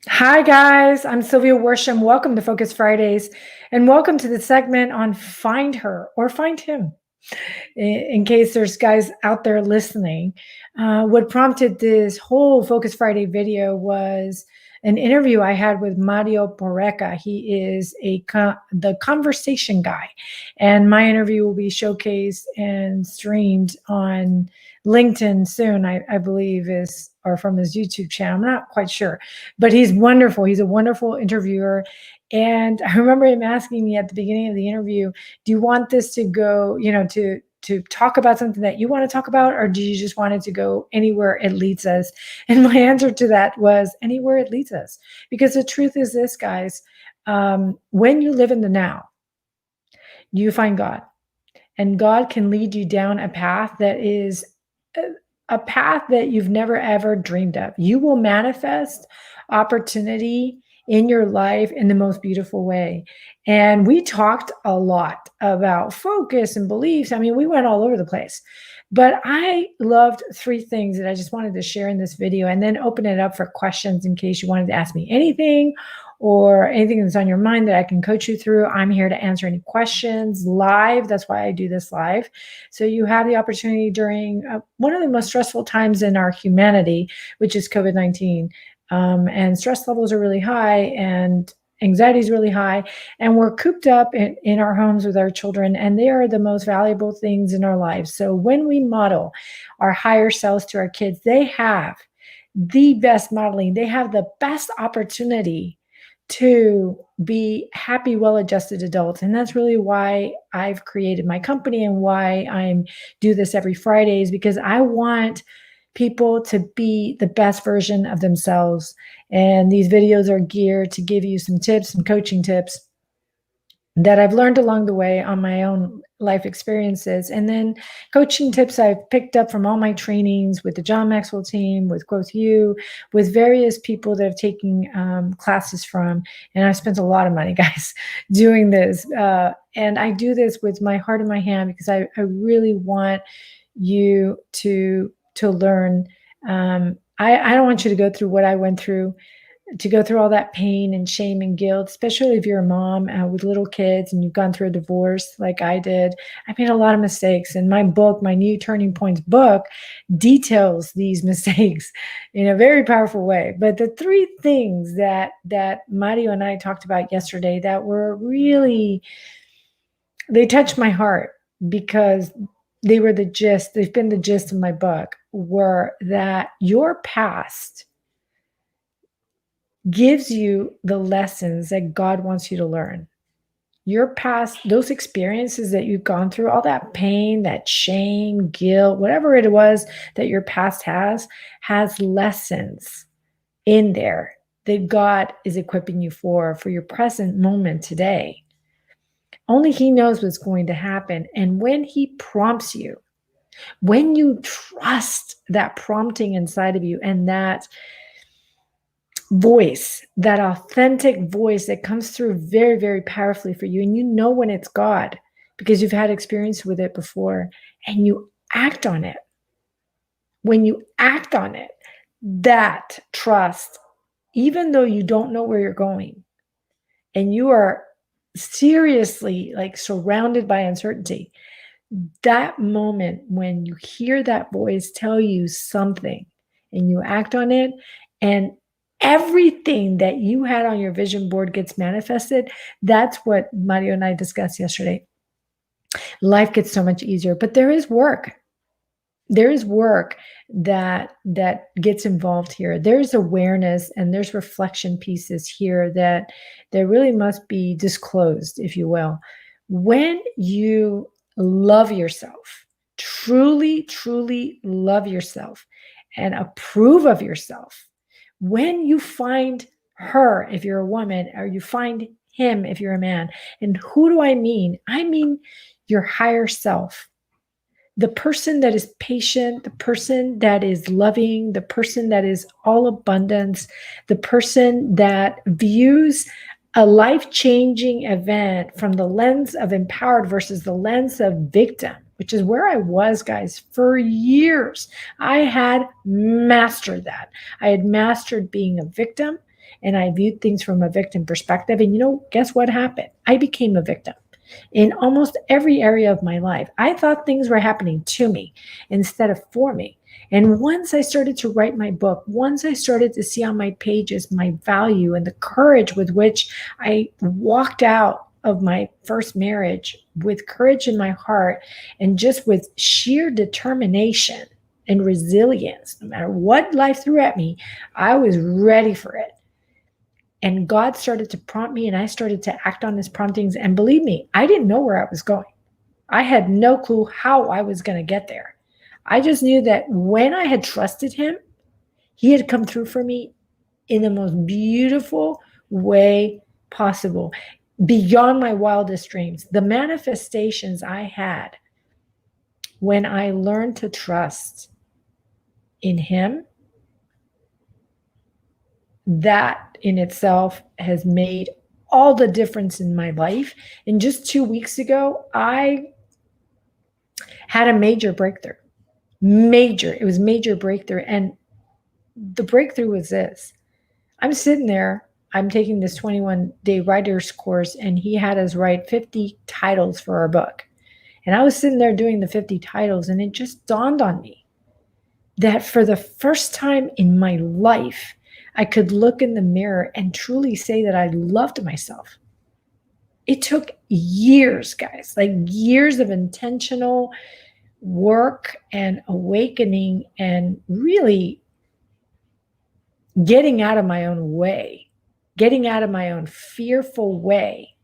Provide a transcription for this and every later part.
Hi, guys. I'm Sylviaworsham. Welcome to Focus Fridays, and welcome to the segment on Find Her or Find Him. In case there's guys out there listening, what prompted this whole Focus Friday video was an interview I had with Mario Porreca. He is the conversation guy, and my interview will be showcased and streamed on LinkedIn soon. I believe is or from his YouTube channel. I'm not quite sure, but he's wonderful. He's a wonderful interviewer. And I remember him asking me at the beginning of the interview, do you want this to go, to talk about something that you want to talk about, or do you just want it to go anywhere it leads us? And my answer to that was anywhere it leads us. Because the truth is this, guys, when you live in the now, you find God. And God can lead you down a path that is a path that you've never ever dreamed of. You will manifest opportunity in your life in the most beautiful way. And we talked a lot about focus and beliefs. I mean, we went all over the place. But I loved three things that I just wanted to share in this video and then open it up for questions in case you wanted to ask me anything or anything that's on your mind that I can coach you through. I'm here to answer any questions live. That's why I do this live. So you have the opportunity during one of the most stressful times in our humanity, which is COVID-19. And stress levels are really high and anxiety is really high. And we're cooped up in our homes with our children, and they are the most valuable things in our lives. So when we model our higher selves to our kids, they have the best modeling. They have the best opportunity to be happy, well-adjusted adults. And that's really why I've created my company and why I do this every Fridays, because I want people to be the best version of themselves. And these videos are geared to give you some tips, some coaching tips that I've learned along the way on my own life experiences. And then coaching tips I've picked up from all my trainings with the John Maxwell team, with Growth U, with various people that have taken classes from. And I've spent a lot of money, guys, doing this. And I do this with my heart in my hand because I really want you to learn. I don't want you to go through what I went through, to go through all that pain and shame and guilt, especially if you're a mom with little kids and you've gone through a divorce like I did. I made a lot of mistakes, and my book, my New Turning Points book, details these mistakes in a very powerful way. But the three things that Mario and I talked about yesterday that were really, they touched my heart because they've been the gist of my book, were that your past gives you the lessons that God wants you to learn. Your past, those experiences that you've gone through, all that pain, that shame, guilt, whatever it was that your past has lessons in there that God is equipping you for your present moment today. Only He knows what's going to happen. And when He prompts you, when you trust that prompting inside of you and that voice, that authentic voice that comes through very, very powerfully for you, and you know when it's God because you've had experience with it before, and you act on it. When you act on it, that trust, even though you don't know where you're going and you are seriously like surrounded by uncertainty, that moment when you hear that voice tell you something and you act on it, and everything that you had on your vision board gets manifested. That's what Mario and I discussed yesterday. Life gets so much easier, but there is work. There is work that gets involved here. There's awareness and there's reflection pieces here that really must be disclosed, if you will. When you love yourself, truly, truly love yourself and approve of yourself, when you find her, if you're a woman, or you find him, if you're a man, and who do I mean? I mean your higher self, the person that is patient, the person that is loving, the person that is all abundance, the person that views a life-changing event from the lens of empowered versus the lens of victim, which is where I was, guys, for years. I had mastered that. I had mastered being a victim and I viewed things from a victim perspective. And guess what happened? I became a victim in almost every area of my life. I thought things were happening to me instead of for me. And once I started to write my book, once I started to see on my pages my value and the courage with which I walked out of my first marriage with courage in my heart and just with sheer determination and resilience, no matter what life threw at me, I was ready for it. And God started to prompt me, and I started to act on his promptings. And believe me, I didn't know where I was going. I had no clue how I was going to get there. I just knew that when I had trusted him, he had come through for me in the most beautiful way possible, beyond my wildest dreams. The manifestations I had when I learned to trust in him, that in itself has made all the difference in my life. And just 2 weeks ago, I had a major breakthrough. It was major breakthrough. And the breakthrough was this. I'm sitting there, I'm taking this 21-day writer's course, and he had us write 50 titles for our book. And I was sitting there doing the 50 titles, and it just dawned on me that for the first time in my life, I could look in the mirror and truly say that I loved myself. It took years, guys, like years of intentional work and awakening and really getting out of my own way, getting out of my own fearful way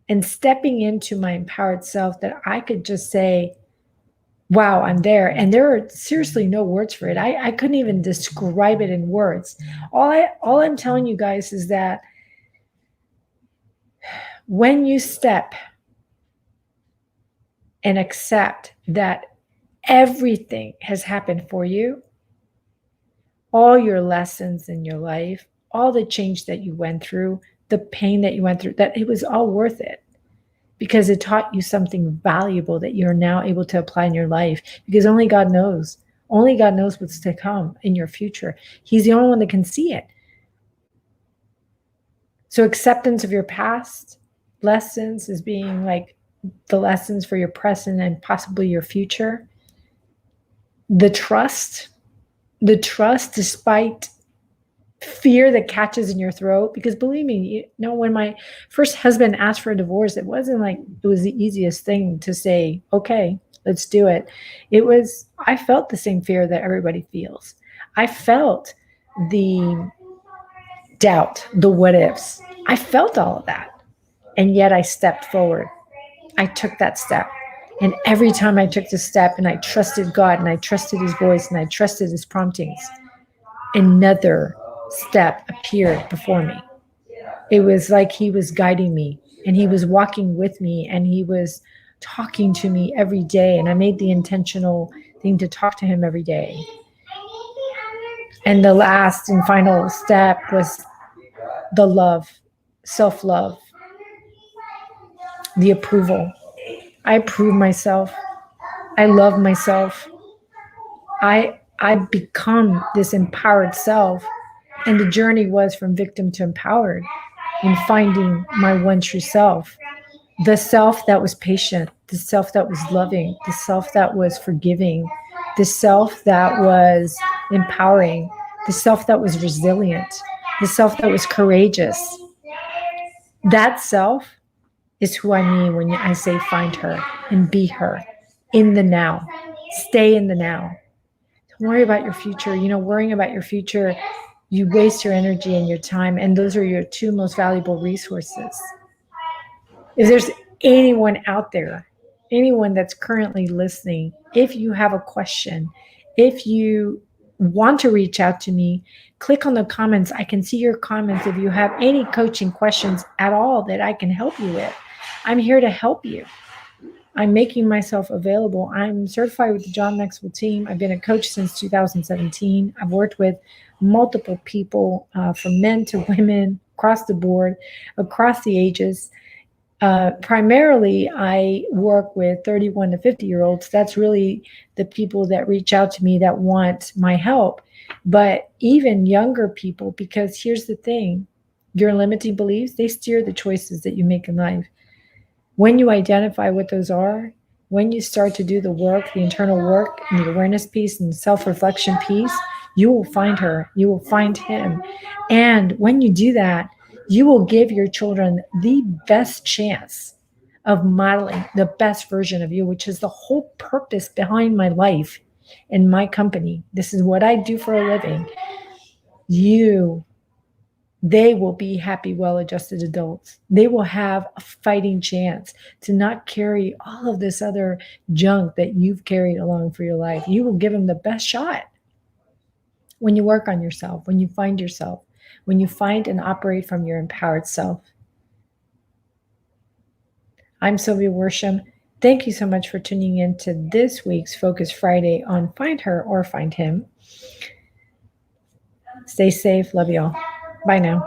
and stepping into my empowered self, that I could just say, wow, I'm there. And there are seriously no words for it. I couldn't even describe it in words. All I'm telling you guys is that when you step and accept that everything has happened for you, all your lessons in your life, all the change that you went through, the pain that you went through, that it was all worth it. Because it taught you something valuable that you're now able to apply in your life. Because only God knows. Only God knows what's to come in your future. He's the only one that can see it. So acceptance of your past lessons is being like the lessons for your present and possibly your future. The trust despite fear that catches in your throat. Because believe me, when my first husband asked for a divorce, it wasn't like it was the easiest thing to say, okay, let's do it. I felt the same fear that everybody feels. I felt the doubt, the what ifs. I felt all of that. And yet I stepped forward. I took that step. And every time I took the step and I trusted God and I trusted his voice and I trusted his promptings, another step appeared before me. It was like he was guiding me and he was walking with me and he was talking to me every day. And I made the intentional thing to talk to him every day. And the last and final step was the love, self-love, the approval. I approve myself. I love myself. I become this empowered self. And the journey was from victim to empowered in finding my one true self. The self that was patient, the self that was loving, the self that was forgiving, the self that was empowering, the self that was resilient, the self that was courageous. That self is who I mean when I say find her and be her in the now. Stay in the now. Don't worry about your future. Worrying about your future, you waste your energy and your time, and those are your two most valuable resources. If there's anyone out there, anyone that's currently listening, if you have a question, if you want to reach out to me, click on the comments. I can see your comments. If you have any coaching questions at all that I can help you with, I'm here to help you. I'm making myself available. I'm certified with the John Maxwell team. I've been a coach since 2017. I've worked with multiple people, from men to women, across the board, across the ages. Primarily, I work with 31 to 50-year-olds. That's really the people that reach out to me that want my help. But even younger people, because here's the thing, your limiting beliefs, they steer the choices that you make in life. When you identify what those are, when you start to do the work, the internal work, and the awareness piece and the self-reflection piece, you will find her, you will find him. And when you do that, you will give your children the best chance of modeling the best version of you, which is the whole purpose behind my life and my company. This is what I do for a living. They will be happy, well-adjusted adults. They will have a fighting chance to not carry all of this other junk that you've carried along for your life. You will give them the best shot when you work on yourself, when you find yourself, when you find and operate from your empowered self. I'm Sylvia Worsham. Thank you so much for tuning in to this week's Focus Friday on Find Her or Find Him. Stay safe. Love y'all. Bye now.